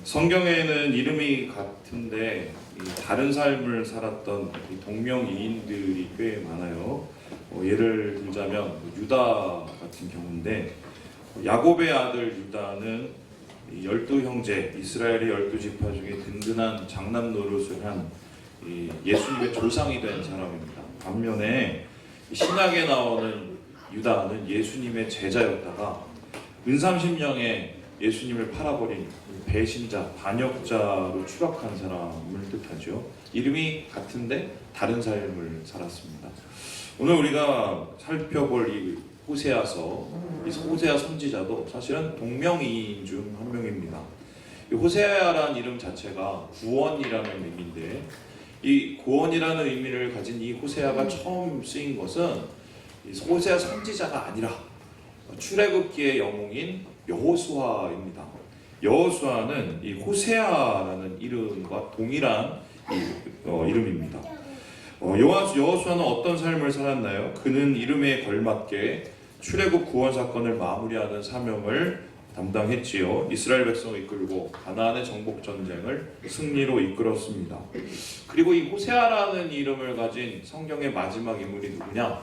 성경에는 이름이 같은데 다른 삶을 살았던 동명이인들이 꽤 많아요. 예를 들자면 유다 같은 경우인데, 야곱의 아들 유다는 12형제 이스라엘의 12지파 중에 든든한 장남 노릇을 한 예수님의 조상이 된 사람입니다. 반면에 신약에 나오는 유다는 예수님의 제자였다가 은삼십령에 예수님을 팔아버린 배신자, 반역자로 추락한 사람을 뜻하죠. 이름이 같은데 다른 삶을 살았습니다. 오늘 우리가 살펴볼 이 호세아서, 이 호세아 선지자도 사실은 동명이인 중 한 명입니다. 이 호세아라는 이름 자체가 구원이라는 의미인데, 이 구원이라는 의미를 가진 이 호세아가 처음 쓰인 것은 이 호세아 선지자가 아니라 출애굽기의 영웅인 여호수아입니다. 여호수아는 이 호세아라는 이름과 동일한 이름입니다. 여호수아는 어떤 삶을 살았나요? 그는 이름에 걸맞게 출애굽 구원 사건을 마무리하는 사명을 담당했지요. 이스라엘 백성을 이끌고 가나안의 정복 전쟁을 승리로 이끌었습니다. 그리고 이 호세아라는 이름을 가진 성경의 마지막 인물이 누구냐?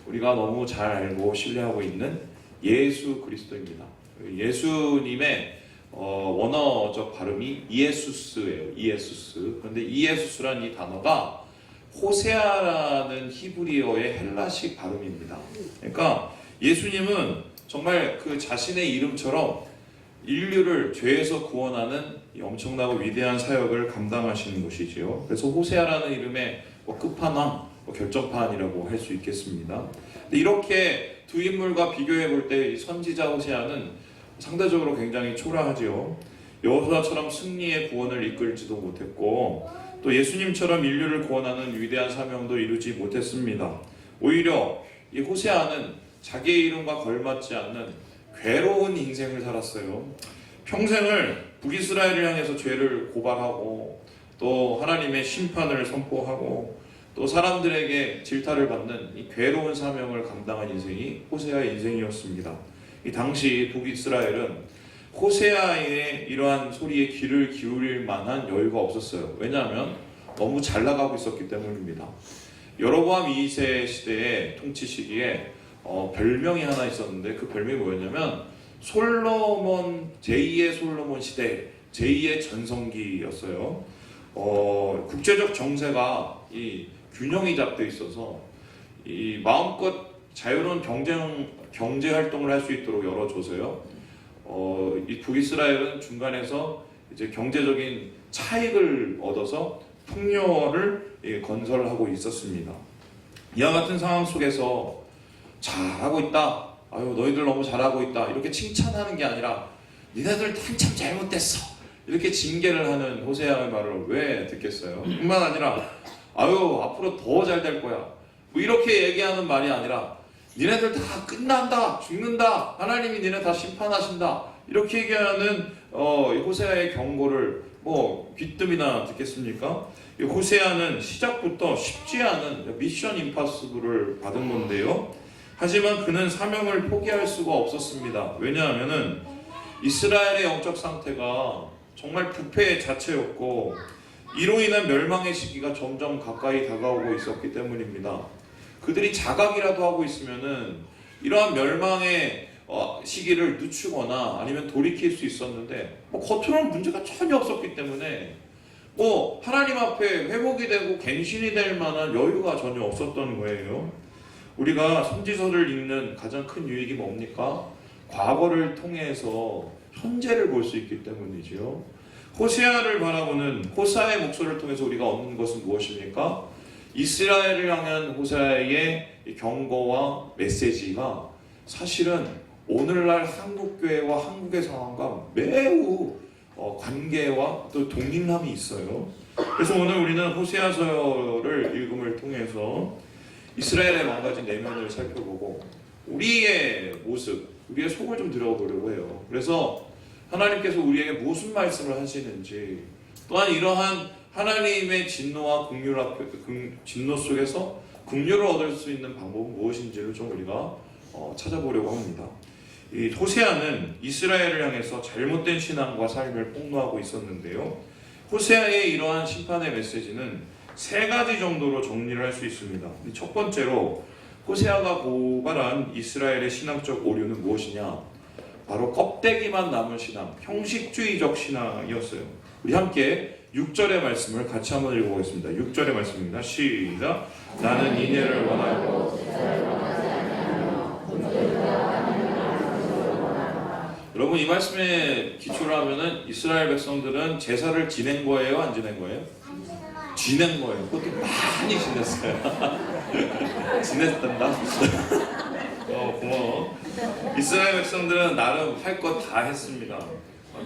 우리가 너무 잘 알고 신뢰하고 있는 예수 그리스도입니다. 예수님의 원어적 발음이 이에수스예요. 이에수스. 그런데 이에수스란 이 단어가 호세아라는 히브리어의 헬라식 발음입니다. 그러니까 예수님은 정말 그 자신의 이름처럼 인류를 죄에서 구원하는 엄청나고 위대한 사역을 감당하시는 것이지요. 그래서 호세아라는 이름의 끝판왕, 결정판이라고 할 수 있겠습니다. 이렇게 두 인물과 비교해 볼 때 이 선지자 호세아는 상대적으로 굉장히 초라하지요. 여호수아처럼 승리의 구원을 이끌지도 못했고, 또 예수님처럼 인류를 구원하는 위대한 사명도 이루지 못했습니다. 오히려 이 호세아는 자기의 이름과 걸맞지 않는 괴로운 인생을 살았어요. 평생을 북이스라엘을 향해서 죄를 고발하고, 또 하나님의 심판을 선포하고, 또 사람들에게 질타를 받는 이 괴로운 사명을 감당한 인생이 호세아의 인생이었습니다. 이 당시 북이스라엘은 호세아의 이러한 소리에 귀를 기울일 만한 여유가 없었어요. 왜냐하면 너무 잘 나가고 있었기 때문입니다. 여로보암 2세 시대의 통치 시기에 별명이 하나 있었는데, 그 별명이 뭐였냐면 솔로몬, 제2의 솔로몬 시대, 제2의 전성기였어요. 국제적 정세가 이 균형이 잡혀 있어서 이 마음껏 자유로운 경제 활동을 할 수 있도록 열어줘서요. 이 북이스라엘은 중간에서 이제 경제적인 차익을 얻어서 풍요를 건설하고 있었습니다. 이와 같은 상황 속에서 잘하고 있다, 아유 너희들 너무 잘하고 있다, 이렇게 칭찬하는 게 아니라 니네들 한참 잘못됐어, 이렇게 징계를 하는 호세아의 말을 왜 듣겠어요? 뿐만 아니라 아유 앞으로 더 잘 될 거야, 뭐 이렇게 얘기하는 말이 아니라 니네들 다 끝난다, 죽는다, 하나님이 니네 다 심판하신다, 이렇게 얘기하는 호세아의 경고를 귀뜸이나 듣겠습니까? 이 호세아는 시작부터 쉽지 않은 미션 임파서블을 받은 건데요. 하지만 그는 사명을 포기할 수가 없었습니다. 왜냐하면은 이스라엘의 영적 상태가 정말 부패의 자체였고, 이로 인한 멸망의 시기가 점점 가까이 다가오고 있었기 때문입니다. 그들이 자각이라도 하고 있으면은 이러한 멸망의 시기를 늦추거나 아니면 돌이킬 수 있었는데, 겉으로는 문제가 전혀 없었기 때문에 하나님 앞에 회복이 되고 갱신이 될 만한 여유가 전혀 없었던 거예요. 우리가 선지서를 읽는 가장 큰 유익이 뭡니까? 과거를 통해서 현재를 볼 수 있기 때문이지요. 호세아를 바라보는 호세아의 목소리를 통해서 우리가 얻는 것은 무엇입니까? 이스라엘을 향한 호세아의 경고와 메시지가 사실은 오늘날 한국교회와 한국의 상황과 매우 관계와 또 동일함이 있어요. 그래서 오늘 우리는 호세아서를 읽음을 통해서 이스라엘의 망가진 내면을 살펴보고 우리의 모습, 우리의 속을 좀 들어보려고 해요. 그래서 하나님께서 우리에게 무슨 말씀을 하시는지, 또한 이러한 하나님의 진노와 진노 속에서 긍휼을 얻을 수 있는 방법은 무엇인지를 좀 우리가 찾아보려고 합니다. 이 호세아는 이스라엘을 향해서 잘못된 신앙과 삶을 폭로하고 있었는데요. 호세아의 이러한 심판의 메시지는 세 가지 정도로 정리를 할 수 있습니다. 첫 번째로 호세아가 고발한 이스라엘의 신앙적 오류는 무엇이냐? 바로 껍데기만 남은 신앙, 형식주의적 신앙이었어요. 우리 함께 6절의 말씀을 같이 한번 읽어보겠습니다. 6절의 말씀입니다. 시작. 나는 인애를 원하고 여러분, 이 말씀에 기초를 하면은 이스라엘 백성들은 제사를 지낸 거예요? 안 지낸 거예요? 지낸 거예요. 그것도 많이 지냈어요. 지냈단다. 고마워. 이스라엘 백성들은 나름 할 것 다 했습니다.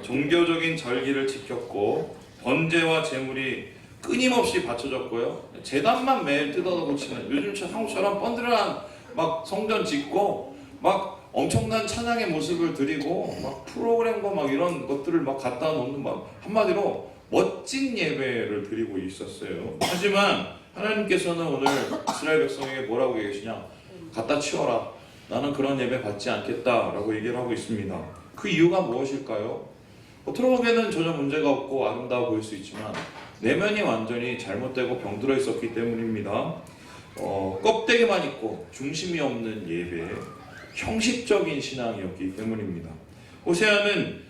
종교적인 절기를 지켰고 번제와 제물이 끊임없이 바쳐졌고요. 제단만 매일 뜯어서 고치는, 요즘 한국처럼 번들한 막 성전 짓고 막 엄청난 찬양의 모습을 드리고 막 프로그램과 막 이런 것들을 막 갖다 놓는, 막 한마디로 멋진 예배를 드리고 있었어요. 하지만 하나님께서는 오늘 이스라엘 백성에게 뭐라고 얘기하시냐? 갖다 치워라. 나는 그런 예배 받지 않겠다라고 얘기를 하고 있습니다. 그 이유가 무엇일까요? 겉으로 보기에는 전혀 문제가 없고 아름다워 보일 수 있지만 내면이 완전히 잘못되고 병들어 있었기 때문입니다. 껍데기만 있고 중심이 없는 예배, 형식적인 신앙이었기 때문입니다. 호세아는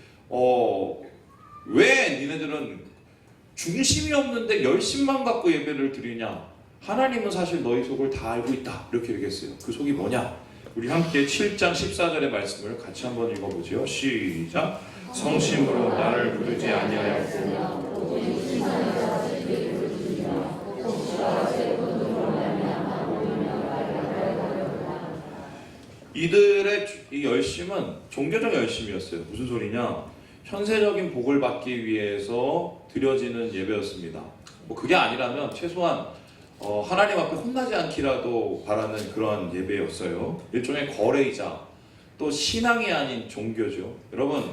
왜 니네들은 중심이 없는데 열심만 갖고 예배를 드리냐? 하나님은 사실 너희 속을 다 알고 있다. 이렇게 얘기했어요. 그 속이 뭐냐? 우리 함께 7장 14절의 말씀을 같이 한번 읽어보죠. 시작. 성심으로 나를 부르지 아니하였고 이들의 이 열심은 종교적 열심이었어요. 무슨 소리냐? 현세적인 복을 받기 위해서 드려지는 예배였습니다. 그게 아니라면 최소한 하나님 앞에 혼나지 않기라도 바라는 그런 예배였어요. 일종의 거래이자 또 신앙이 아닌 종교죠. 여러분,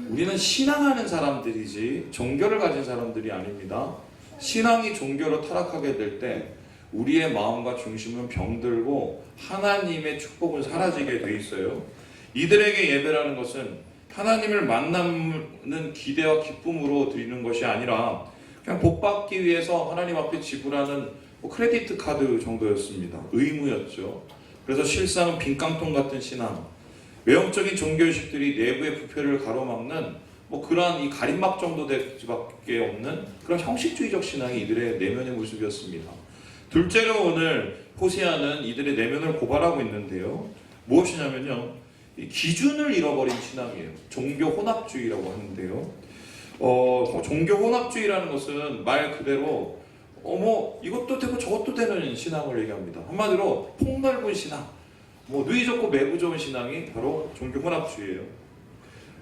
우리는 신앙하는 사람들이지 종교를 가진 사람들이 아닙니다. 신앙이 종교로 타락하게 될 때 우리의 마음과 중심은 병들고 하나님의 축복은 사라지게 돼 있어요. 이들에게 예배라는 것은 하나님을 만나는 기대와 기쁨으로 드리는 것이 아니라 그냥 복 받기 위해서 하나님 앞에 지불하는 크레디트 카드 정도였습니다. 의무였죠. 그래서 실상은 빈깡통 같은 신앙, 외형적인 종교의식들이 내부의 부패를 가로막는 그러한 이 가림막 정도 될 수밖에 없는 그런 형식주의적 신앙이 이들의 내면의 모습이었습니다. 둘째로 오늘 호세아는 이들의 내면을 고발하고 있는데요. 무엇이냐면요, 이 기준을 잃어버린 신앙이에요. 종교 혼합주의라고 하는데요. 종교 혼합주의라는 것은 말 그대로 이것도 되고 저것도 되는 신앙을 얘기합니다. 한마디로 폭넓은 신앙, 누이 좋고 매부 좋은 신앙이 바로 종교 혼합주의예요.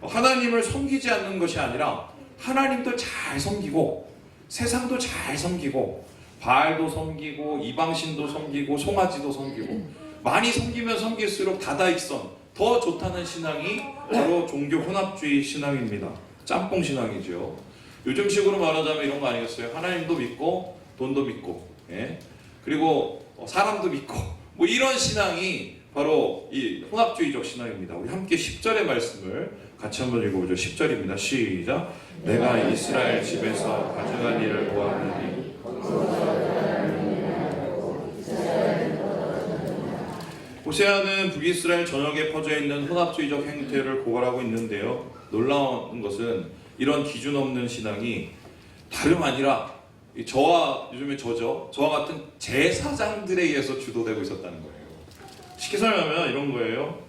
하나님을 섬기지 않는 것이 아니라 하나님도 잘 섬기고 세상도 잘 섬기고 바알도 섬기고 이방신도 섬기고 송아지도 섬기고 많이 섬기면 섬길수록 다다익선, 더 좋다는 신앙이 바로 종교 혼합주의 신앙입니다. 짬뽕 신앙이죠. 요즘식으로 말하자면 이런 거 아니겠어요? 하나님도 믿고 돈도 믿고, 그리고 사람도 믿고, 이런 신앙이 바로 이 혼합주의적 신앙입니다. 우리 함께 10절의 말씀을 같이 한번 읽어보죠. 10절입니다. 시작. 내가 이스라엘 집에서 가증한 일을 보았느니 호세아는 북이스라엘 전역에 퍼져 있는 혼합주의적 행태를 고발하고 있는데요. 놀라운 것은 이런 기준 없는 신앙이 다름 아니라 요즘에 저와 같은 제사장들에 의해서 주도되고 있었다는 거예요. 쉽게 설명하면 이런 거예요.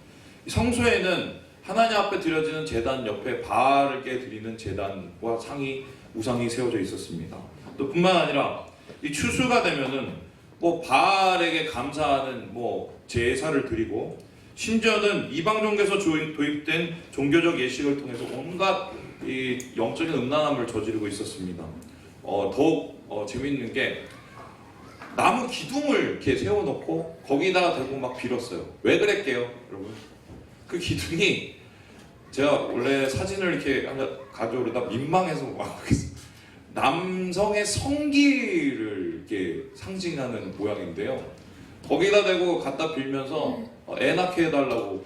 성소에는 하나님 앞에 드려지는 제단 옆에 바알에게 드리는 제단과 우상이 세워져 있었습니다. 또 뿐만 아니라 이 추수가 되면은 바알에게 감사하는 제사를 드리고, 심지어는 이방 종교에서 도입된 종교적 예식을 통해서 온갖 이 영적인 음란함을 저지르고 있었습니다. 더욱 재미있는 게 나무 기둥을 이렇게 세워놓고 거기다가 대고 막 빌었어요. 왜 그랬게요, 여러분? 그 기둥이 제가 원래 사진을 이렇게 가져오려다 민망해서 막 남성의 성기를 이렇게 상징하는 모양인데요. 거기다 대고 갖다 빌면서 애 낳게 해달라고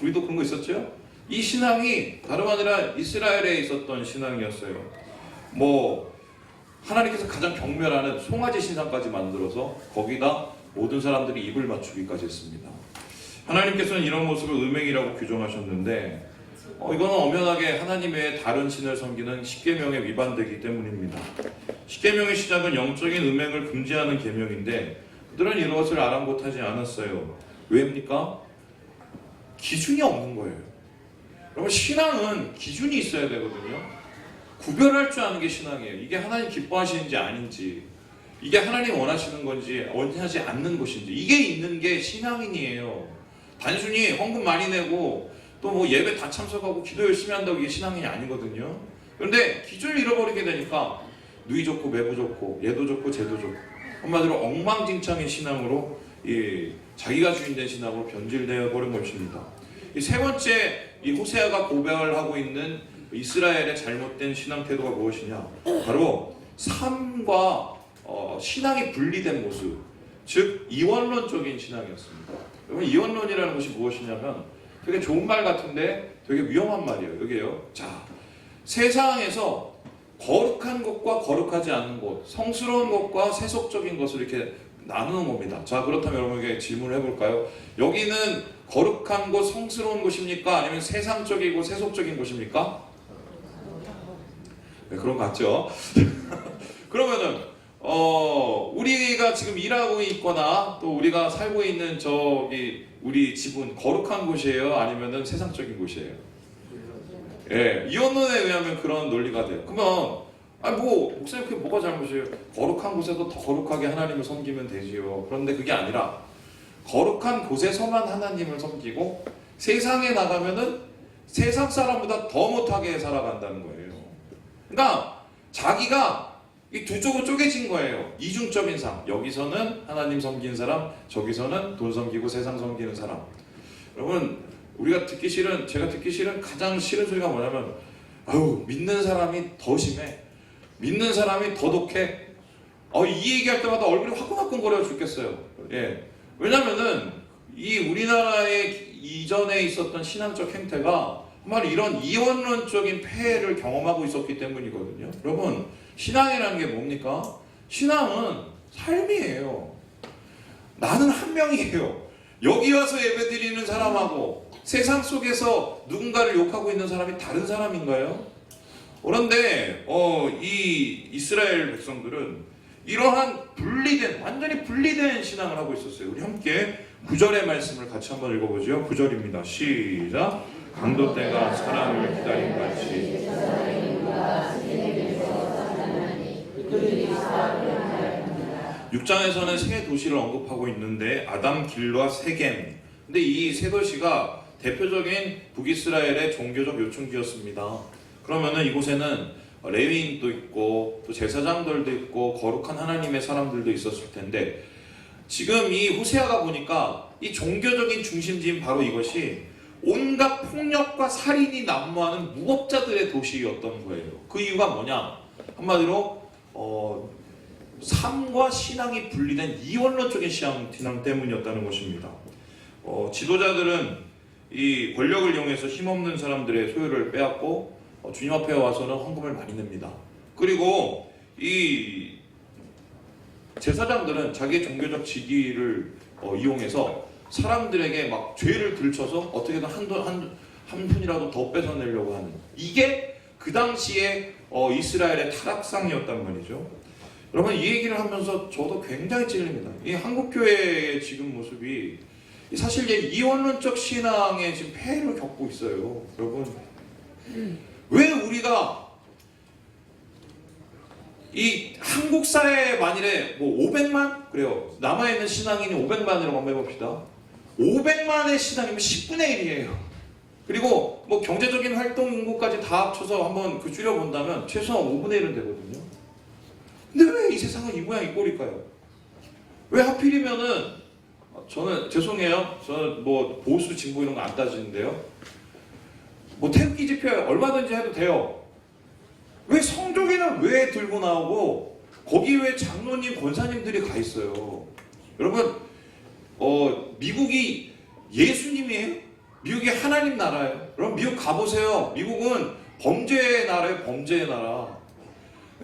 우리도 그런 거 있었죠? 이 신앙이 다름 아니라 이스라엘에 있었던 신앙이었어요. 뭐 하나님께서 가장 경멸하는 송아지 신상까지 만들어서 거기다 모든 사람들이 입을 맞추기까지 했습니다. 하나님께서는 이런 모습을 음행이라고 규정하셨는데 이거는 엄연하게 하나님 외에 다른 신을 섬기는 십계명에 위반되기 때문입니다. 십계명의 시작은 영적인 음행을 금지하는 계명인데 그들은 이것을 아랑곳하지 않았어요. 왜입니까? 기준이 없는 거예요. 여러분, 신앙은 기준이 있어야 되거든요. 구별할 줄 아는 게 신앙이에요. 이게 하나님 기뻐하시는지 아닌지, 이게 하나님 원하시는 건지 원하지 않는 것인지, 이게 있는 게 신앙인이에요. 단순히 헌금 많이 내고 또 뭐 예배 다 참석하고 기도 열심히 한다고 이게 신앙인이 아니거든요. 그런데 기준을 잃어버리게 되니까 누이 좋고 매부 좋고 얘도 좋고 쟤도 좋고 한마디로 엉망진창의 신앙으로 자기가 주인된 신앙으로 변질되어 버린 것입니다. 이 세 번째, 이 호세아가 고백을 하고 있는 이스라엘의 잘못된 신앙 태도가 무엇이냐? 바로 삶과 신앙이 분리된 모습, 즉 이원론적인 신앙이었습니다. 여러분, 이원론이라는 것이 무엇이냐면 되게 좋은 말 같은데 되게 위험한 말이에요. 여기에요. 자, 세상에서 거룩한 것과 거룩하지 않은 것, 성스러운 것과 세속적인 것을 이렇게 나누는 겁니다. 자, 그렇다면 여러분에게 질문을 해볼까요? 여기는 거룩한 것, 성스러운 것입니까? 아니면 세상적이고 세속적인 것입니까? 네, 그런 것 같죠? 그러면은 우리가 지금 일하고 있거나 또 우리가 살고 있는 우리 집은 거룩한 곳이에요? 아니면은 세상적인 곳이에요? 예, 이원론에 의하면 그런 논리가 돼요. 그러면 목사님 그게 뭐가 잘못이에요? 거룩한 곳에서 더 거룩하게 하나님을 섬기면 되지요. 그런데 그게 아니라 거룩한 곳에서만 하나님을 섬기고 세상에 나가면은 세상 사람보다 더 못하게 살아간다는 거예요. 그러니까 자기가 이 두 쪽으로 쪼개진 거예요. 이중적인 삶. 여기서는 하나님 섬기는 사람, 저기서는 돈 섬기고 세상 섬기는 사람. 여러분, 제가 듣기 싫은 가장 싫은 소리가 뭐냐면, 믿는 사람이 더 심해. 믿는 사람이 더 독해. 이 얘기할 때마다 얼굴이 화끈화끈거려 죽겠어요. 예. 왜냐면은 이 우리나라의 이전에 있었던 신앙적 행태가 정말 이런 이원론적인 폐해를 경험하고 있었기 때문이거든요. 여러분, 신앙이라는 게 뭡니까? 신앙은 삶이에요. 나는 한 명이에요. 여기 와서 예배드리는 사람하고 세상 속에서 누군가를 욕하고 있는 사람이 다른 사람인가요? 그런데 이 이스라엘 백성들은 이러한 완전히 분리된 신앙을 하고 있었어요. 우리 함께 9절의 말씀을 같이 한번 읽어보죠. 9절입니다. 시작. 강도 때가 사람을 기다린 같이 6장에서는 세 도시를 언급하고 있는데 아담, 길르앗, 세겜. 근데 이 세 도시가 대표적인 북이스라엘의 종교적 요충지였습니다. 그러면은 이곳에는 레위인도 있고 또 제사장들도 있고 거룩한 하나님의 사람들도 있었을 텐데 지금 이 호세아가 보니까 이 종교적인 중심지인 바로 이것이 온갖 폭력과 살인이 난무하는 무법자들의 도시였던 거예요. 그 이유가 뭐냐? 한마디로 삶과 신앙이 분리된 이원론적인 신앙 때문이었다는 것입니다. 지도자들은 이 권력을 이용해서 힘없는 사람들의 소유를 빼앗고 주님 앞에 와서는 헌금을 많이 냅니다. 그리고 이 제사장들은 자기의 종교적 직위를 이용해서 사람들에게 막 죄를 들춰서 어떻게든 한 푼이라도 더 뺏어내려고 하는, 이게 그 당시에 이스라엘의 타락상이었단 말이죠. 여러분, 이 얘기를 하면서 저도 굉장히 찔립니다. 이 한국교회의 지금 모습이 사실 이원론적 신앙의 지금 폐해를 겪고 있어요. 여러분, 왜 우리가 이 한국 사회에 만일에 500만? 그래요. 남아있는 신앙인이 500만이라고 한번 해봅시다. 500만의 신앙이면 10분의 1이에요. 그리고 경제적인 활동 인구까지 다 합쳐서 한번 줄여본다면 최소한 5분의 1은 되거든요. 근데 왜 이 세상은 이 모양 이 꼴일까요? 왜 하필이면은, 저는 죄송해요. 저는 보수 진보 이런 거 안 따지는데요. 태극기 집회 얼마든지 해도 돼요. 왜 성조기는 왜 들고 나오고 거기 왜 장로님, 권사님들이 가 있어요? 여러분, 미국이 예수님이에요? 미국이 하나님 나라예요? 그럼 미국 가보세요. 미국은 범죄의 나라예요. 범죄의 나라.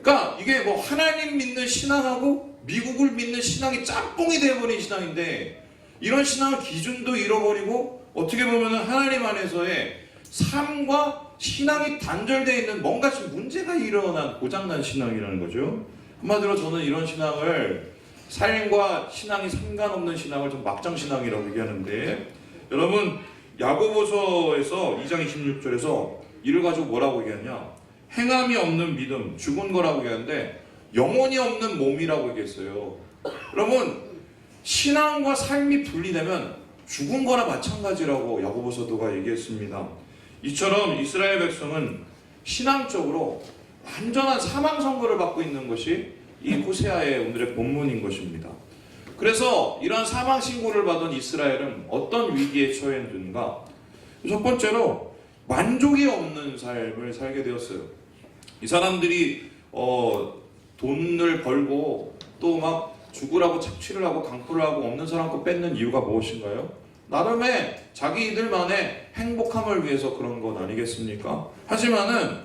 그러니까 이게 뭐 하나님 믿는 신앙하고 미국을 믿는 신앙이 짬뽕이 되어버린 신앙인데, 이런 신앙의 기준도 잃어버리고 어떻게 보면 하나님 안에서의 삶과 신앙이 단절되어 있는 뭔가 좀 문제가 일어난 고장난 신앙이라는 거죠. 한마디로 저는 이런 신앙을, 삶과 신앙이 상관없는 신앙을 좀 막장신앙이라고 얘기하는데, 여러분 야고보서에서 2장 26절에서 이를 가지고 뭐라고 얘기하냐, 행함이 없는 믿음, 죽은 거라고 얘기하는데 영혼이 없는 몸이라고 얘기했어요. 여러분 신앙과 삶이 분리되면 죽은 거나 마찬가지라고 야고보서도가 얘기했습니다. 이처럼 이스라엘 백성은 신앙적으로 완전한 사망 선고를 받고 있는 것이 이 호세아의 오늘의 본문인 것입니다. 그래서 이러한 사망 신고를 받은 이스라엘은 어떤 위기에 처했는가? 첫 번째로 만족이 없는 삶을 살게 되었어요. 이 사람들이 돈을 벌고 또 막 죽으라고 착취를 하고 강포를 하고 없는 사람 거 뺏는 이유가 무엇인가요? 나름의 자기들만의 행복함을 위해서 그런 것 아니겠습니까? 하지만은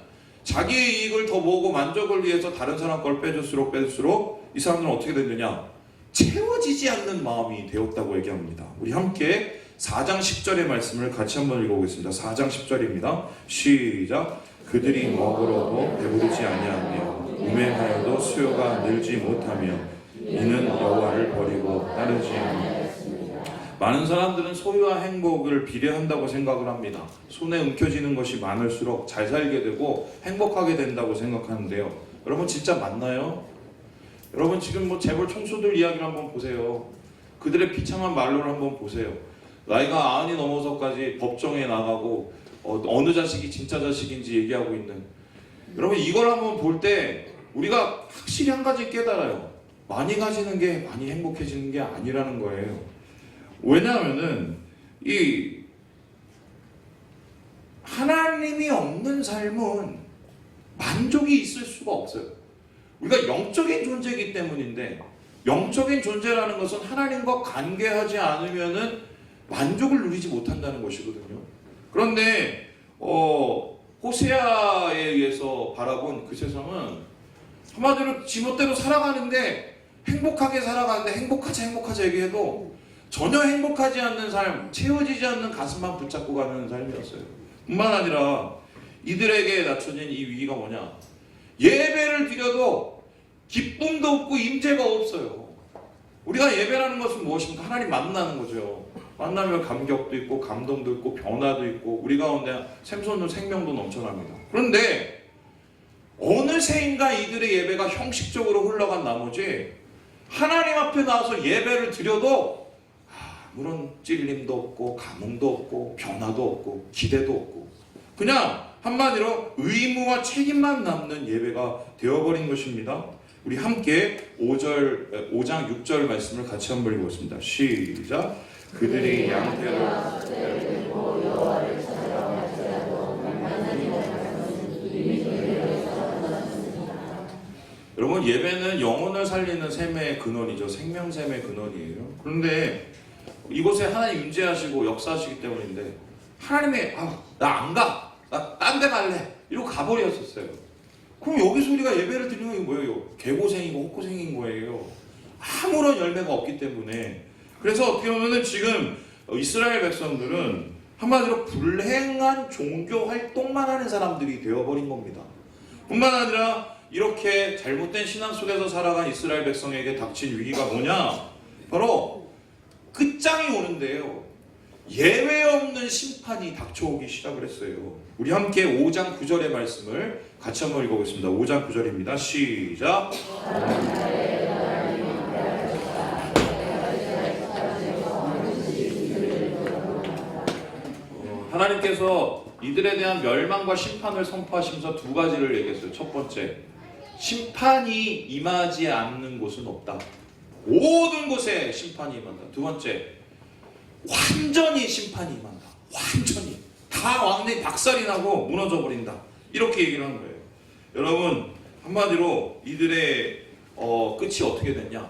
자기의 이익을 더 모으고 만족을 위해서 다른 사람 걸 빼줄수록 이 사람들은 어떻게 되느냐? 채워지지 않는 마음이 되었다고 얘기합니다. 우리 함께 4장 10절의 말씀을 같이 한번 읽어보겠습니다. 4장 10절입니다. 시작. 그들이 먹으러도 배부르지 아니하며 음행하여도 수요가 늘지 못하며 이는 여호와를 버리고 따르지 않습니다. 많은 사람들은 소유와 행복을 비례한다고 생각을 합니다. 손에 움켜쥐는 것이 많을수록 잘 살게 되고 행복하게 된다고 생각하는데요. 여러분 진짜 맞나요? 여러분 지금 뭐 재벌 총수들 이야기를 한번 보세요. 그들의 비참한 말로를 한번 보세요. 나이가 90이 넘어서까지 법정에 나가고 어느 자식이 진짜 자식인지 얘기하고 있는, 여러분 이걸 한번 볼 때 우리가 확실히 한 가지 깨달아요. 많이 가지는 게 많이 행복해지는 게 아니라는 거예요. 왜냐하면은 이 하나님이 없는 삶은 만족이 있을 수가 없어요. 우리가 영적인 존재이기 때문인데, 영적인 존재라는 것은 하나님과 관계하지 않으면은 만족을 누리지 못한다는 것이거든요. 그런데 호세아에 의해서 바라본 그 세상은 한마디로 지멋대로 살아가는데, 행복하게 살아가는데 행복하자 얘기해도 전혀 행복하지 않는 삶, 채워지지 않는 가슴만 붙잡고 가는 삶이었어요. 뿐만 아니라 이들에게 낮춰진 이 위기가 뭐냐, 예배를 드려도 기쁨도 없고 임재가 없어요. 우리가 예배라는 것은 무엇입니까? 하나님 만나는 거죠. 만나면 감격도 있고 감동도 있고 변화도 있고 우리 가운데 샘솟는 생명도 넘쳐납니다. 그런데 어느새인가 이들의 예배가 형식적으로 흘러간 나머지 하나님 앞에 나와서 예배를 드려도 아무런 찔림도 없고 감흥도 없고 변화도 없고 기대도 없고 그냥 한마디로 의무와 책임만 남는 예배가 되어버린 것입니다. 우리 함께 5장 6절 말씀을 같이 한번 읽어보겠습니다. 시작. 그들이 양떼를 여러분 예배는 영혼을 살리는 셈의 근원이죠. 생명셈의 근원이에요. 그런데 이곳에 하나님 임재하시고 역사하시기 때문인데 하나님의 나 안 가, 나 딴 데 갈래 이러고 가버렸었어요. 그럼 여기서 우리가 예배를 드리는 게 뭐예요? 개고생이고 헛고생인 거예요. 아무런 열매가 없기 때문에. 그래서 어떻게 보면 지금 이스라엘 백성들은 한마디로 불행한 종교 활동만 하는 사람들이 되어버린 겁니다. 뿐만 아니라 이렇게 잘못된 신앙 속에서 살아간 이스라엘 백성에게 닥친 위기가 뭐냐? 바로 끝장이 오는데요. 예외 없는 심판이 닥쳐오기 시작을 했어요. 우리 함께 5장 9절의 말씀을 같이 한번 읽어보겠습니다. 5장 9절입니다. 시작. 하나님께서 이들에 대한 멸망과 심판을 선포하시면서 두 가지를 얘기했어요. 첫 번째, 심판이 임하지 않는 곳은 없다. 모든 곳에 심판이 임한다. 두 번째, 완전히 심판이 임한다. 완전히 다 완전히 박살이 나고 무너져 버린다. 이렇게 얘기를 하는 거예요. 여러분 한마디로 이들의 끝이 어떻게 됐냐?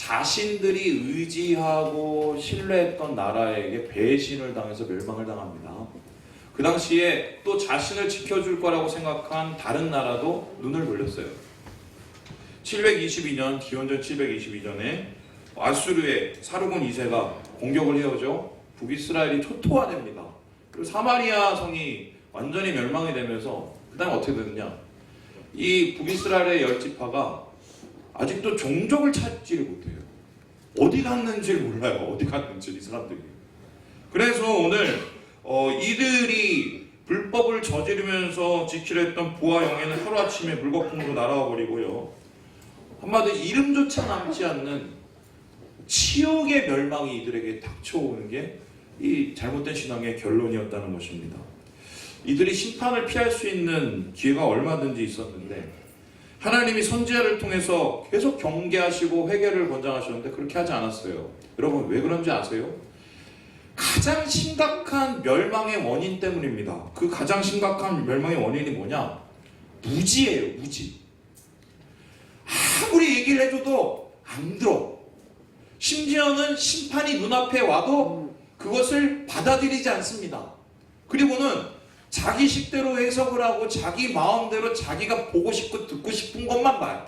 자신들이 의지하고 신뢰했던 나라에게 배신을 당해서 멸망을 당합니다. 그 당시에 또 자신을 지켜줄 거라고 생각한 다른 나라도 눈을 돌렸어요. 722년, 기원전 722년에 아수르의 사르곤 2세가 공격을 해오죠. 북이스라엘이 초토화됩니다. 그리고 사마리아 성이 완전히 멸망이 되면서 그 다음에 어떻게 되느냐, 이 북이스라엘의 10지파가 아직도 종족을 찾지를 못해요. 어디 갔는지를 몰라요. 어디 갔는지 이 사람들이. 그래서 오늘 이들이 불법을 저지르면서 지키려 했던 부하 영예는 하루아침에 물거품으로 날아와 버리고요. 한마디로 이름조차 남지 않는 치욕의 멸망이 이들에게 닥쳐오는 게 이 잘못된 신앙의 결론이었다는 것입니다. 이들이 심판을 피할 수 있는 기회가 얼마든지 있었는데 하나님이 선지자를 통해서 계속 경계하시고 회개를 권장하셨는데 그렇게 하지 않았어요. 여러분 왜 그런지 아세요? 가장 심각한 멸망의 원인 때문입니다. 그 가장 심각한 멸망의 원인이 뭐냐? 무지예요. 무지. 아무리 얘기를 해줘도 안 들어. 심지어는 심판이 눈앞에 와도 그것을 받아들이지 않습니다. 그리고는 자기 식대로 해석을 하고 자기 마음대로 자기가 보고 싶고 듣고 싶은 것만 봐요.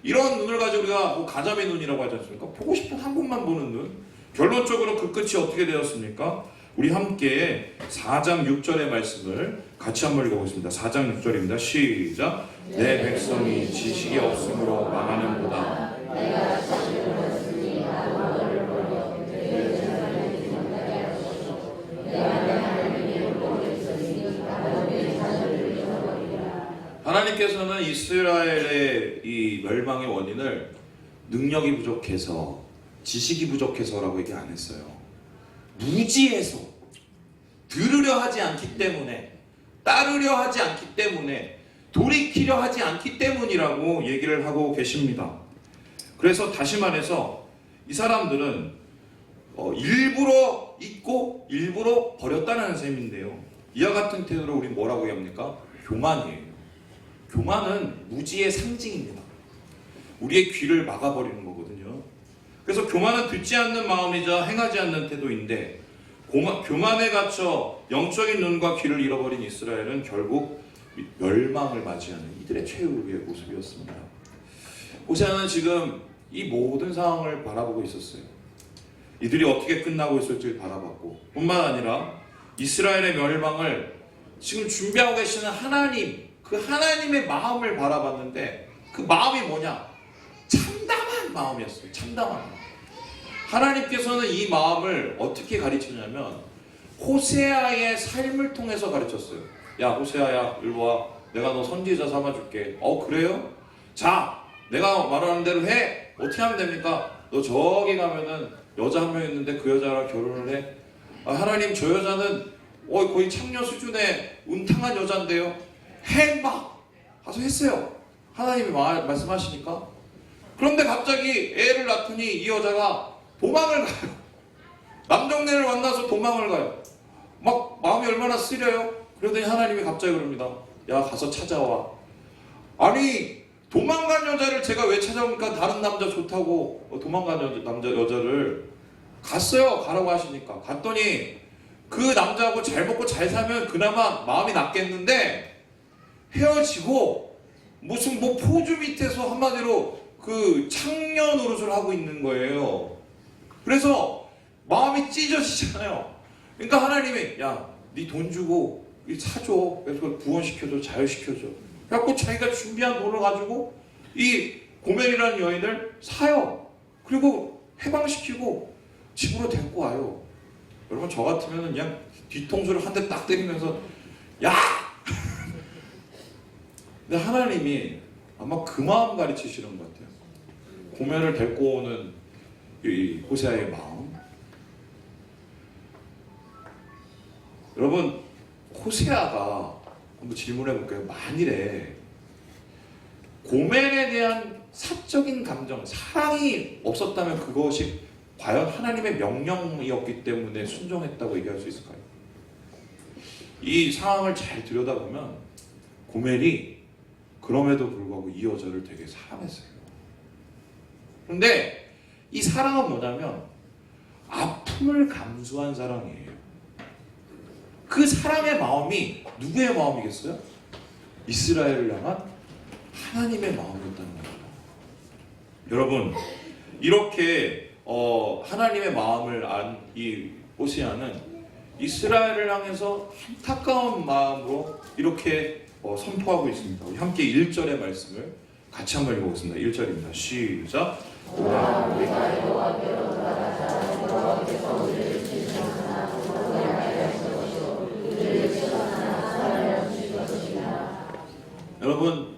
이런 눈을 가지고 우리가 가자미 눈이라고 하지 않습니까? 보고 싶은 한 곳만 보는 눈. 결론적으로 그 끝이 어떻게 되었습니까? 우리 함께 4장 6절의 말씀을 같이 한번 읽어보겠습니다. 4장 6절입니다. 시작. 내 백성이 지식이 없으므로 망하는보다 내가 지식을 얻었으니 나도 너를 버려 내 재산을 기념하게 하소서. 내가 내 하나님의 율법을 있었으니 나도 내 자녀를 잃어버리리라. 하나님께서는 이스라엘의 이 멸망의 원인을 능력이 부족해서 지식이 부족해서라고 얘기 안 했어요. 무지해서, 들으려 하지 않기 때문에, 따르려 하지 않기 때문에, 돌이키려 하지 않기 때문이라고 얘기를 하고 계십니다. 그래서 다시 말해서 이 사람들은 일부러 잊고 일부러 버렸다는 셈인데요. 이와 같은 태도로 우리 뭐라고 합니까? 교만이에요. 교만은 무지의 상징입니다. 우리의 귀를 막아버리는 거거든요. 그래서 교만은 듣지 않는 마음이자 행하지 않는 태도인데 교만에 갇혀 영적인 눈과 귀를 잃어버린 이스라엘은 결국 멸망을 맞이하는 이들의 최후의 모습이었습니다. 호세아는 지금 이 모든 상황을 바라보고 있었어요. 이들이 어떻게 끝나고 있을지 바라봤고 뿐만 아니라 이스라엘의 멸망을 지금 준비하고 계시는 하나님, 그 하나님의 마음을 바라봤는데 그 마음이 뭐냐? 참담한 마음이었어요. 참담한 마음. 하나님께서는 이 마음을 어떻게 가르치냐면 호세아의 삶을 통해서 가르쳤어요. 야 호세아야 일로 와. 내가 너 선지자 삼아줄게. 그래요? 자 내가 말하는 대로 해. 어떻게 하면 됩니까? 너 저기 가면은 여자 한 명 있는데 그 여자랑 결혼을 해. 하나님 저 여자는 거의 창녀 수준의 운탕한 여잔데요. 해 임마. 가서 했어요. 하나님이 말씀하시니까. 그런데 갑자기 애를 낳더니 이 여자가 도망을 가요. 남정네를 만나서 도망을 가요. 막 마음이 얼마나 쓰려요. 그러더니 하나님이 갑자기 그럽니다. 야 가서 찾아와. 아니 도망간 여자를 제가 왜 찾아옵니까? 다른 남자 좋다고 도망간 여자를 갔어요. 가라고 하시니까. 갔더니 그 남자하고 잘 먹고 잘 살면 그나마 마음이 낫겠는데 헤어지고 무슨 포주 밑에서 한마디로 그 창녀 노릇을 하고 있는 거예요. 그래서 마음이 찢어지잖아요. 그러니까 하나님이 야, 네 돈 주고 사줘. 그래서 구원시켜줘, 자유시켜줘. 그래갖고 자기가 준비한 돈을 가지고 이 고멜이라는 여인을 사요. 그리고 해방시키고 집으로 데리고 와요. 여러분 저 같으면 그냥 뒤통수를 한 대 딱 때리면서 야! 근데 하나님이 아마 그 마음 가르치시는 것 같아요. 고멜을 데리고 오는 이 호세아의 마음. 여러분 호세아가 한번 질문해 볼까요? 만일에 고멜에 대한 사적인 감정, 사랑이 없었다면 그것이 과연 하나님의 명령이었기 때문에 순종했다고 얘기할 수 있을까요? 이 상황을 잘 들여다보면 고멜이 그럼에도 불구하고 이 여자를 되게 사랑했어요. 그런데 이 사랑은 뭐냐면 아픔을 감수한 사랑이에요. 그 사랑의 마음이 누구의 마음이겠어요? 이스라엘을 향한 하나님의 마음이었다는 거예요. 여러분, 이렇게 하나님의 마음을 안 이 호세아는 이스라엘을 향해서 안타까운 마음으로 이렇게 선포하고 있습니다. 우리 함께 1절의 말씀을 같이 한번 읽어보겠습니다. 1절입니다. 시작. 여러분,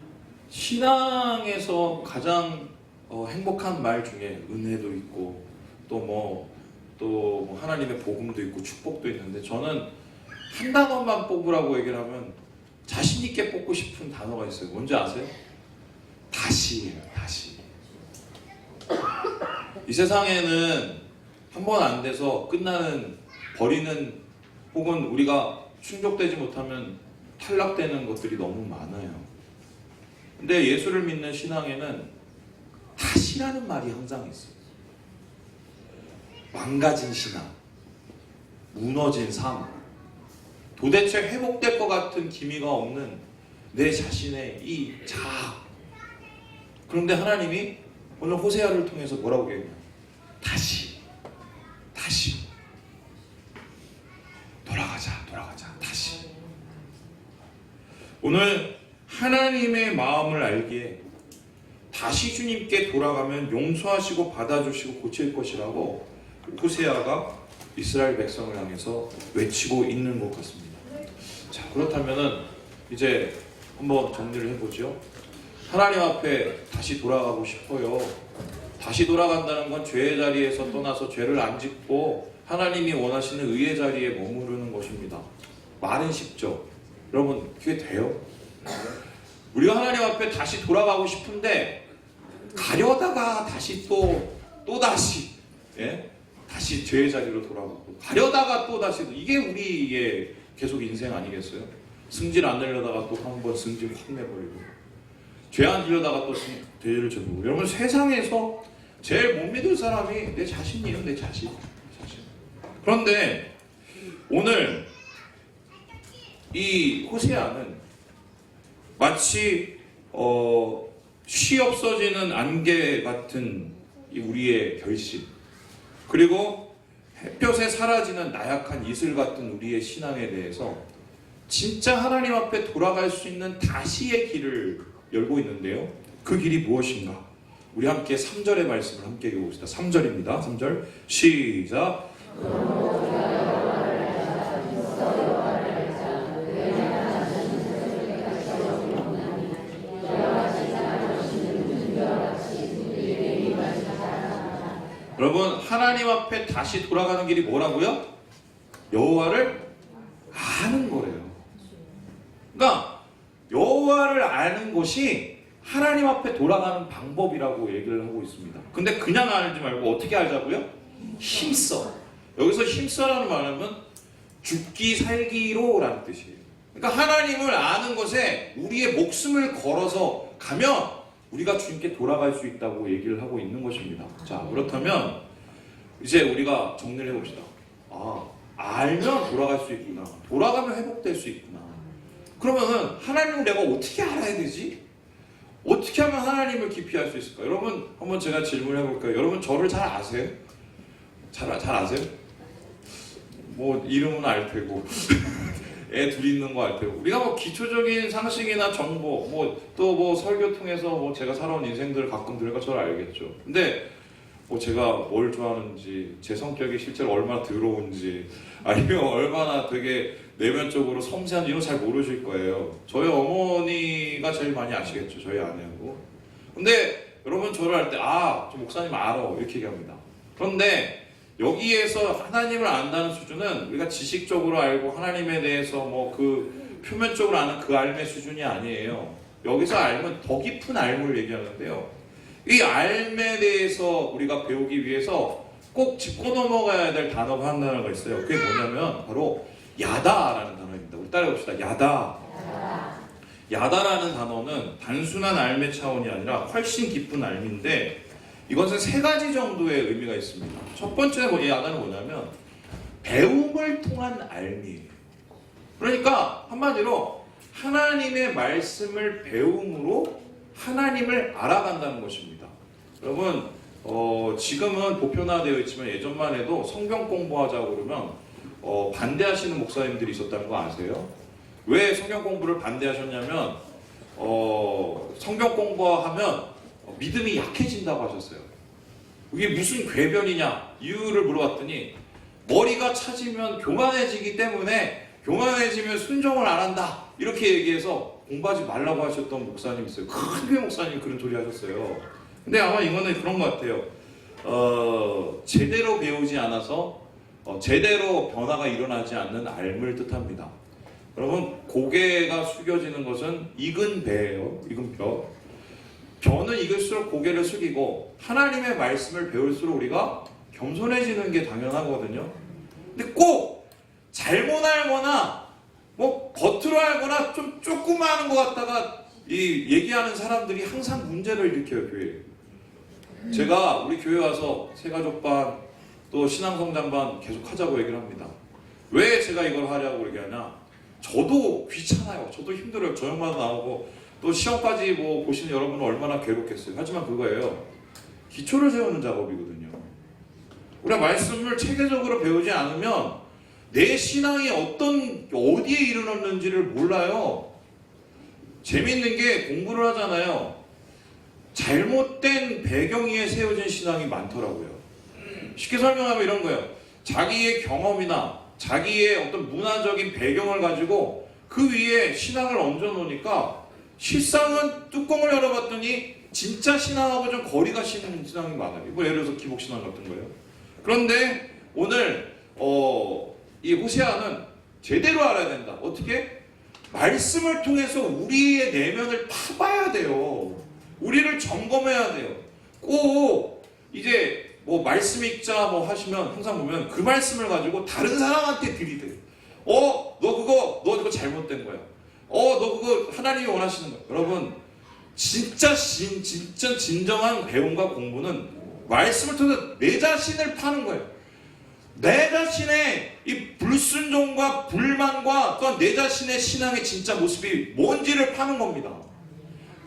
신앙에서 가장 행복한 말 중에 은혜도 있고 또 하나님의 복음도 있고 축복도 있는데, 저는 한 단어만 뽑으라고 얘기를 하면 자신 있게 뽑고 싶은 단어가 있어요. 뭔지 아세요? 다시예요. 다시. 이 세상에는 한 번 안 돼서 끝나는, 버리는, 혹은 우리가 충족되지 못하면 탈락되는 것들이 너무 많아요. 근데 예수를 믿는 신앙에는 다시라는 말이 항상 있어요. 망가진 신앙, 무너진 삶, 도대체 회복될 것 같은 기미가 없는 내 자신의 이 자아. 그런데 하나님이 오늘 호세아를 통해서 뭐라고 얘기해요? 다시 돌아가자, 다시. 오늘 하나님의 마음을 알기에 다시 주님께 돌아가면 용서하시고 받아주시고 고칠 것이라고 호세아가 이스라엘 백성을 향해서 외치고 있는 것 같습니다. 자, 그렇다면은 이제 한번 정리를 해보죠. 하나님 앞에 다시 돌아가고 싶어요. 다시 돌아간다는 건 죄의 자리에서 떠나서 죄를 안 짓고 하나님이 원하시는 의의 자리에 머무르는 것입니다. 말은 쉽죠. 여러분, 그게 돼요? 우리가 하나님 앞에 다시 돌아가고 싶은데 가려다가 다시 또다시 다시 죄의 자리로 돌아가고, 가려다가 또다시, 이게 계속 인생 아니겠어요? 승질 안 내려다가 또 한 번 승질 확 내버리고, 죄 안 지려다가 또 죄를 져보고. 여러분, 세상에서 제일 못 믿을 사람이 내 자신이에요. 내 자신. 그런데 오늘 이 호세아는 마치 쉬 없어지는 안개 같은 우리의 결심, 그리고 햇볕에 사라지는 나약한 이슬 같은 우리의 신앙에 대해서 진짜 하나님 앞에 돌아갈 수 있는 다시의 길을 열고 있는데요. 그 길이 무엇인가? 우리 함께 3절의 말씀을 함께 읽어봅시다. 3절입니다. 3절 시작. 여러분, 하나님 앞에 다시 돌아가는 길이 뭐라고요? 여호와를 아는 거래요. 그러니까 여호와를 아는 것이 하나님 앞에 돌아가는 방법이라고 얘기를 하고 있습니다. 근데 그냥 알지 말고 어떻게 알자고요? 힘써. 여기서 힘써라는 말은 죽기 살기로 라는 뜻이에요. 그러니까 하나님을 아는 것에 우리의 목숨을 걸어서 가면 우리가 주님께 돌아갈 수 있다고 얘기를 하고 있는 것입니다. 자, 그렇다면 이제 우리가 정리를 해봅시다. 알면 돌아갈 수 있구나. 돌아가면 회복될 수 있구나. 그러면은 하나님을 내가 어떻게 알아야 되지? 어떻게 하면 하나님을 깊이 알 수 있을까? 여러분, 한번 제가 질문을 해볼까요? 여러분, 저를 잘 아세요? 잘 아세요? 뭐 이름은 알 테고 애 둘이 있는 거 알 테고, 우리가 뭐 기초적인 상식이나 정보, 또 설교 통해서 제가 살아온 인생들을 가끔 들으니까 저를 알겠죠. 근데 제가 뭘 좋아하는지, 제 성격이 실제로 얼마나 더러운지, 아니면 얼마나 되게 내면적으로 섬세한지 이런 거 잘 모르실 거예요. 저희 어머니가 제일 많이 아시겠죠, 저희 아내하고. 근데 여러분, 저를 할 때 저 목사님 알아 이렇게 얘기합니다. 그런데 여기에서 하나님을 안다는 수준은 우리가 지식적으로 알고 하나님에 대해서 그 표면적으로 아는 그 알의 수준이 아니에요. 여기서 알면 더 깊은 알을 얘기하는데요. 이 알에 대해서 우리가 배우기 위해서 꼭 짚고 넘어가야 될 단어가 한 단어가 있어요. 그게 뭐냐면 바로 야다라는 단어입니다. 우리 따라해봅시다. 야다라는 단어는 단순한 알의 차원이 아니라 훨씬 깊은 알인데, 이것은 세 가지 정도의 의미가 있습니다. 첫 번째 야단은 뭐냐면 배움을 통한 알미예요. 그러니까 한마디로 하나님의 말씀을 배움으로 하나님을 알아간다는 것입니다. 여러분 지금은 보편화되어 있지만 예전만 해도 성경 공부하자고 그러면 반대하시는 목사님들이 있었다는 거 아세요? 왜 성경 공부를 반대하셨냐면 성경 공부하면 믿음이 약해진다고 하셨어요. 이게 무슨 궤변이냐 이유를 물어봤더니 머리가 차지면 교만해지기 때문에 교만해지면 순종을 안 한다 이렇게 얘기해서 공부하지 말라고 하셨던 목사님 있어요. 큰 교회 목사님이 그런 소리 하셨어요. 근데 아마 이거는 그런 것 같아요. 제대로 배우지 않아서 제대로 변화가 일어나지 않는 앓음을 뜻합니다. 여러분 고개가 숙여지는 것은 익은 배예요. 익은 벼. 벼는 익을수록 고개를 숙이고 하나님의 말씀을 배울수록 우리가 겸손해지는 게 당연하거든요. 근데 꼭 잘못 알거나 뭐 겉으로 알거나 좀 조금 아는 것 같다가 얘기하는 사람들이 항상 문제를 일으켜요. 교회에. 제가 우리 교회 와서 새가족반 또 신앙성장반 계속 하자고 얘기를 합니다. 왜 제가 이걸 하려고 얘기하냐? 저도 귀찮아요. 저도 힘들어요. 저녁마다 나오고 또 시험까지 뭐 보시는 여러분은 얼마나 괴롭겠어요. 하지만 그거예요. 기초를 세우는 작업이거든요. 우리가 말씀을 체계적으로 배우지 않으면 내 신앙이 어디에 이르렀는지를 몰라요. 재밌는 게 공부를 하잖아요. 잘못된 배경 위에 세워진 신앙이 많더라고요. 쉽게 설명하면 이런 거예요. 자기의 경험이나 자기의 어떤 문화적인 배경을 가지고 그 위에 신앙을 얹어놓으니까 실상은 뚜껑을 열어봤더니 진짜 신앙하고 좀 거리가 심는 신앙이 많아요. 뭐 예를 들어서 기복신앙 같은 거예요. 그런데 오늘 이 호세아는 제대로 알아야 된다. 어떻게? 말씀을 통해서 우리의 내면을 파봐야 돼요. 우리를 점검해야 돼요. 꼭 이제 뭐 말씀 읽자 뭐 하시면 항상 보면 그 말씀을 가지고 다른 사람한테 들이대요. 너 그거 잘못된 거야. 너 그거 하나님이 원하시는 거야. 여러분 진짜 진정한 배움과 공부는 말씀을 통해서 내 자신을 파는 거예요. 내 자신의 이 불순종과 불만과 또한 내 자신의 신앙의 진짜 모습이 뭔지를 파는 겁니다.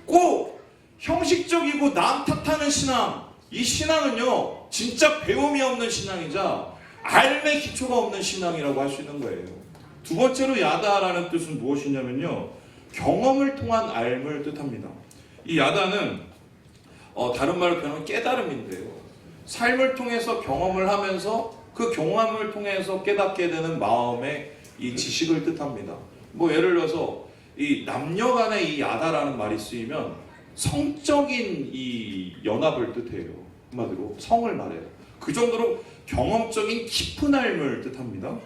꼭 형식적이고 남 탓하는 신앙, 이 신앙은요 진짜 배움이 없는 신앙이자 앓음의 기초가 없는 신앙이라고 할 수 있는 거예요. 두 번째로 야다라는 뜻은 무엇이냐면요 경험을 통한 앓음을 뜻합니다. 이 야다는 다른 말로 표현하면 깨달음인데요. 삶을 통해서 경험을 하면서 그 경험을 통해서 깨닫게 되는 마음의 이 지식을 뜻합니다. 뭐 예를 들어서 이 남녀 간의 이 야다라는 말이 쓰이면 성적인 이 연합을 뜻해요. 한마디로 성을 말해요. 그 정도로 경험적인 깊은 삶을 뜻합니다.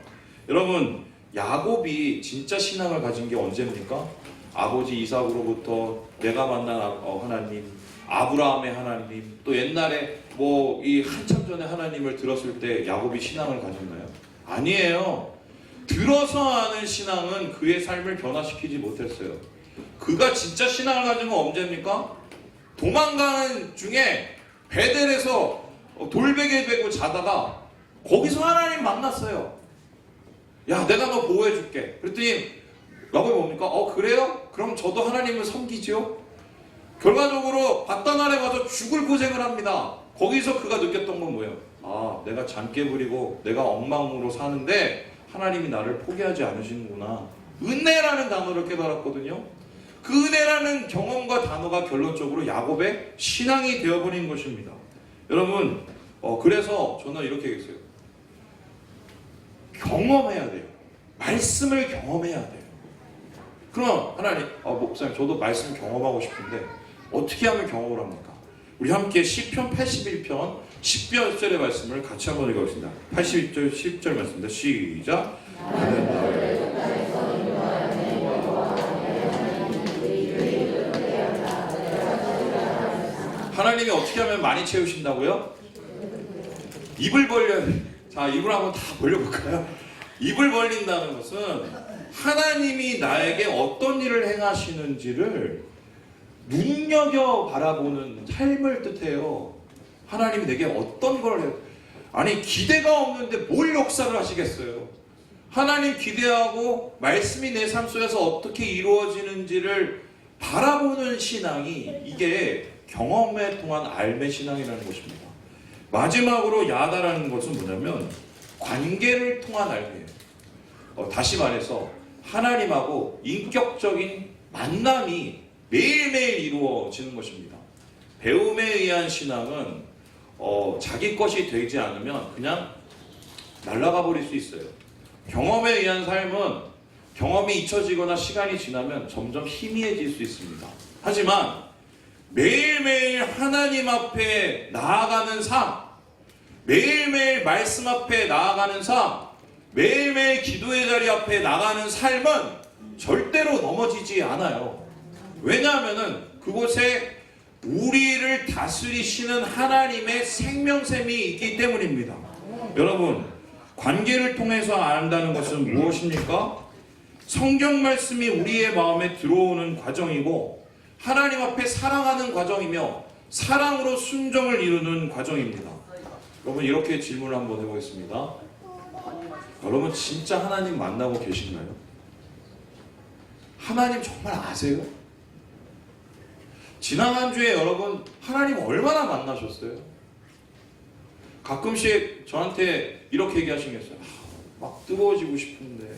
여러분 야곱이 진짜 신앙을 가진 게 언제입니까? 아버지 이삭으로부터 내가 만난 하나님, 아브라함의 하나님, 또 옛날에 뭐 이 한참 전에 하나님을 들었을 때 야곱이 신앙을 가졌나요? 아니에요. 들어서 하는 신앙은 그의 삶을 변화시키지 못했어요. 그가 진짜 신앙을 가진 건 언제입니까? 도망가는 중에 베델에서 돌베개 베고 자다가 거기서 하나님 만났어요. 야, 내가 너 보호해줄게. 그랬더니 야곱이 뭡니까? 그래요? 그럼 저도 하나님을 섬기죠. 결과적으로 바단 아래 가서 죽을 고생을 합니다. 거기서 그가 느꼈던 건 뭐예요? 내가 잔깨 부리고 내가 엉망으로 사는데 하나님이 나를 포기하지 않으시는구나. 은혜라는 단어를 깨달았거든요. 그 은혜라는 경험과 단어가 결론적으로 야곱의 신앙이 되어버린 것입니다. 여러분 그래서 저는 이렇게 얘기했어요. 경험해야 돼요. 말씀을 경험해야 돼요. 그럼 하나님, 목사님 저도 말씀 경험하고 싶은데 어떻게 하면 경험을 합니까? 우리 함께 시편 81편 10절의 말씀을 같이 한번 읽어보겠습니다. 81절 10절 말씀입니다. 시작. 하나님이 어떻게 하면 많이 채우신다고요? 입을 벌려야 돼요. 자, 입을 한번 다 벌려볼까요? 입을 벌린다는 것은 하나님이 나에게 어떤 일을 행하시는지를 눈여겨 바라보는 삶을 뜻해요. 하나님이 내게 어떤 걸 해요? 아니 기대가 없는데 뭘 역사를 하시겠어요? 하나님 기대하고 말씀이 내 삶 속에서 어떻게 이루어지는지를 바라보는 신앙이 이게 경험에 통한 알매 신앙이라는 것입니다. 마지막으로 야다라는 것은 뭐냐면 관계를 통한 알매예요. 다시 말해서 하나님하고 인격적인 만남이 매일매일 이루어지는 것입니다. 배움에 의한 신앙은 자기 것이 되지 않으면 그냥 날아가 버릴 수 있어요. 경험에 의한 삶은 경험이 잊혀지거나 시간이 지나면 점점 희미해질 수 있습니다. 하지만 매일매일 하나님 앞에 나아가는 삶, 매일매일 말씀 앞에 나아가는 삶, 매일매일 기도의 자리 앞에 나가는 삶은 절대로 넘어지지 않아요. 왜냐하면 그곳에 우리를 다스리시는 하나님의 생명샘이 있기 때문입니다. 여러분, 관계를 통해서 안다는 것은 무엇입니까? 성경 말씀이 우리의 마음에 들어오는 과정이고 하나님 앞에 사랑하는 과정이며 사랑으로 순종을 이루는 과정입니다. 여러분, 이렇게 질문을 한번 해보겠습니다. 여러분 진짜 하나님 만나고 계신가요? 하나님 정말 아세요? 지난 한 주에 여러분 하나님 얼마나 만나셨어요? 가끔씩 저한테 이렇게 얘기하시겠어요. 막 뜨거워지고 싶은데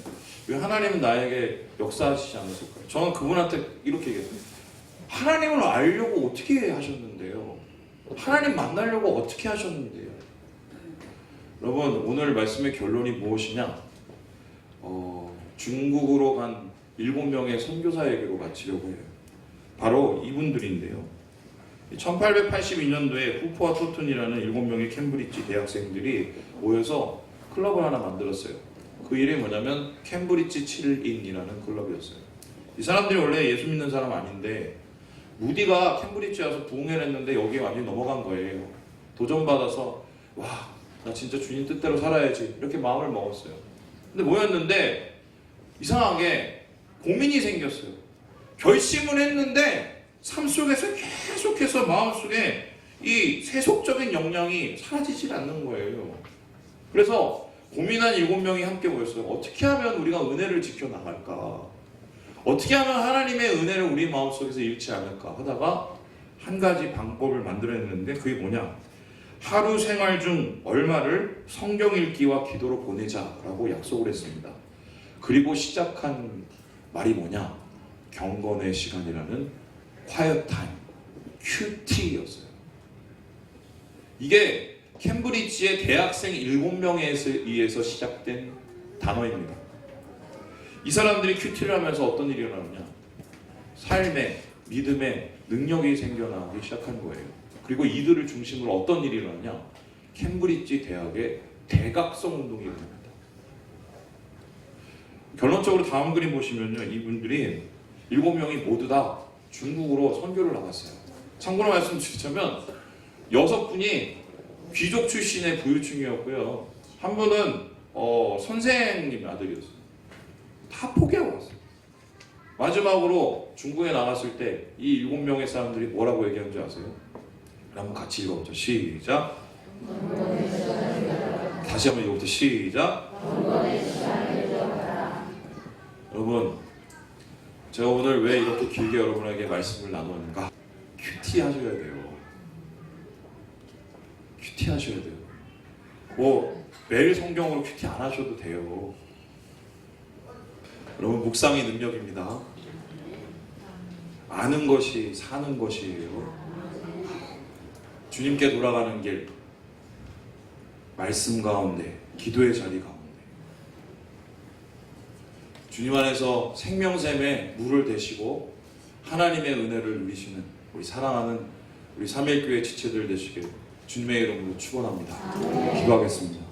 왜 하나님은 나에게 역사하시지 않으실까요? 저는 그분한테 이렇게 얘기했어요. 하나님을 알려고 어떻게 하셨는데요? 하나님 만나려고 어떻게 하셨는데요? 여러분, 오늘 말씀의 결론이 무엇이냐? 중국으로 간 7명의 선교사에게로 마치려고 해요. 바로 이분들인데요. 1882년도에 후프와 토튼이라는 7명의 캠브리지 대학생들이 모여서 클럽을 하나 만들었어요. 그 이름이 뭐냐면 캠브리지 7인이라는 클럽이었어요. 이 사람들이 원래 예수 믿는 사람 아닌데 무디가 캠브리지에 와서 부흥회를 했는데 여기에 완전히 넘어간 거예요. 도전받아서 와, 나 진짜 주님 뜻대로 살아야지 이렇게 마음을 먹었어요. 근데 모였는데 이상하게 고민이 생겼어요. 결심을 했는데 삶 속에서 계속해서 마음속에 이 세속적인 영향이 사라지질 않는 거예요. 그래서 고민한 7명이 함께 모였어요. 어떻게 하면 우리가 은혜를 지켜나갈까? 어떻게 하면 하나님의 은혜를 우리 마음속에서 잃지 않을까 하다가 한 가지 방법을 만들어냈는데 그게 뭐냐? 하루 생활 중 얼마를 성경 읽기와 기도로 보내자라고 약속을 했습니다. 그리고 시작한 말이 뭐냐? 경건의 시간이라는 quiet time, QT였어요. 이게 캠브리지의 대학생 7명에 의해서 시작된 단어입니다. 이 사람들이 QT를 하면서 어떤 일이 일어나느냐? 삶에, 믿음에 능력이 생겨나기 시작한 거예요. 그리고 이들을 중심으로 어떤 일이 일어나냐? 캠브리지 대학의 대각성 운동이 일어납니다. 결론적으로 다음 그림 보시면요, 이분들이 7명이 모두 다 중국으로 선교를 나갔어요. 참고로 말씀드리자면 6분이 귀족 출신의 부유층이었고요. 한 분은 선생님 아들이었어요. 다 포기하고 왔어요. 마지막으로 중국에 나갔을 때 이 7명의 사람들이 뭐라고 얘기하는지 아세요? 한번 같이 읽어보죠. 시작. 다시 한번 읽어보죠. 시작. 여러분, 제가 오늘 왜 이렇게 길게 여러분에게 말씀을 나누는가? 큐티 하셔야 돼요. 큐티 하셔야 돼요. 뭐 매일 성경으로 큐티 안 하셔도 돼요. 여러분, 묵상이 능력입니다. 아는 것이 사는 것이에요. 주님께 돌아가는 길, 말씀 가운데, 기도의 자리 가운데, 주님 안에서 생명샘에 물을 대시고 하나님의 은혜를 누리시는 우리 사랑하는 우리 삼일교회 지체들 되시길 주님의 이름으로 축원합니다. 기도하겠습니다.